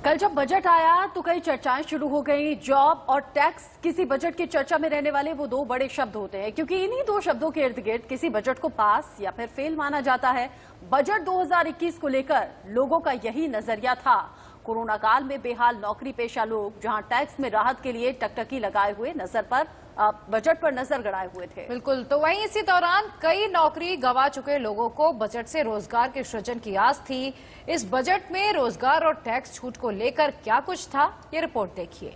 कल जब बजट आया तो कई चर्चाएं शुरू हो गई। जॉब और टैक्स किसी बजट की चर्चा में रहने वाले वो दो बड़े शब्द होते हैं, क्योंकि इन्हीं दो शब्दों के इर्द गिर्द किसी बजट को पास या फिर फेल माना जाता है। बजट 2021 को लेकर लोगों का यही नजरिया था। कोरोना काल में बेहाल नौकरी पेशा लोग जहां टैक्स में राहत के लिए टकटकी लगाए हुए बजट पर नजर गड़ाए हुए थे। बिल्कुल, तो वहीं इसी दौरान कई नौकरी गंवा चुके लोगों को बजट से रोजगार के सृजन की आस थी। इस बजट में रोजगार और टैक्स छूट को लेकर क्या कुछ था, ये रिपोर्ट देखिए।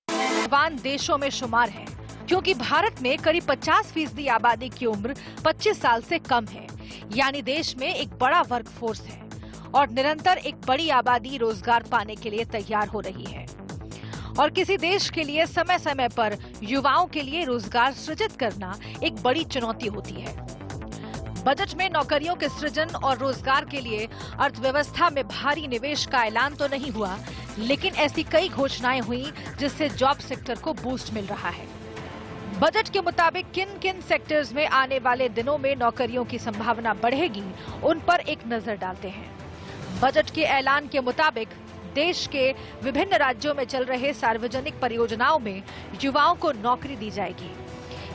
जवान देशों में शुमार है, क्योंकि भारत में करीब 50% आबादी की उम्र 25 साल से कम है। यानी देश में एक बड़ा वर्क फोर्स है और निरंतर एक बड़ी आबादी रोजगार पाने के लिए तैयार हो रही है। और किसी देश के लिए समय समय पर युवाओं के लिए रोजगार सृजित करना एक बड़ी चुनौती होती है। बजट में नौकरियों के सृजन और रोजगार के लिए अर्थव्यवस्था में भारी निवेश का ऐलान तो नहीं हुआ, लेकिन ऐसी कई घोषणाएं हुई जिससे जॉब सेक्टर को बूस्ट मिल रहा है। बजट के मुताबिक किन किन सेक्टर्स में आने वाले दिनों में नौकरियों की संभावना बढ़ेगी, उन पर एक नजर डालते हैं। बजट के ऐलान के मुताबिक देश के विभिन्न राज्यों में चल रहे सार्वजनिक परियोजनाओं में युवाओं को नौकरी दी जाएगी।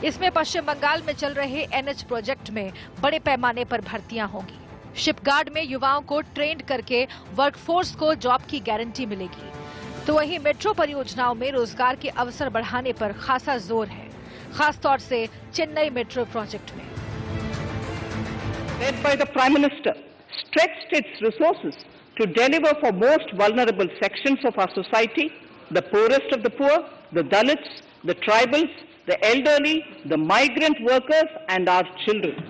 इसमें पश्चिम बंगाल में चल रहे NH प्रोजेक्ट में बड़े पैमाने पर भर्तियां होंगी। शिपगार्ड में युवाओं को ट्रेंड करके वर्कफोर्स को जॉब की गारंटी मिलेगी। तो वहीं मेट्रो परियोजनाओं में रोजगार के अवसर बढ़ाने पर खासा जोर है, खासतौर से चेन्नई मेट्रो प्रोजेक्ट में। Led by the Prime Minister, stretched its resources to deliver for most vulnerable sections of our society, the poorest of the poor, the Dalits, the tribals, the elderly, the migrant workers and our children.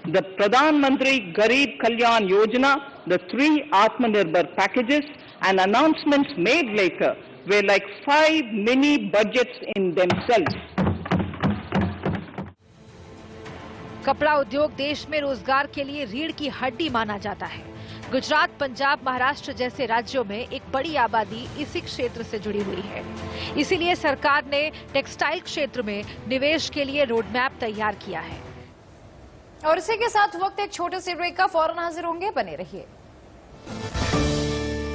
The Pradhan Mantri Garib Kalyan Yojana, the 3 Atmanirbhar packages and announcements made later were like 5 mini budgets in themselves. कपड़ा उद्योग देश में रोजगार के लिए रीढ़ की हड्डी माना जाता है। गुजरात, पंजाब, महाराष्ट्र जैसे राज्यों में एक बड़ी आबादी इसी क्षेत्र से जुड़ी हुई है। इसीलिए सरकार ने टेक्सटाइल क्षेत्र में निवेश के लिए रोडमैप तैयार किया है। और इसी के साथ वक्त एक छोटे से ब्रेक का, फौरन हाजिर होंगे, बने रहिए।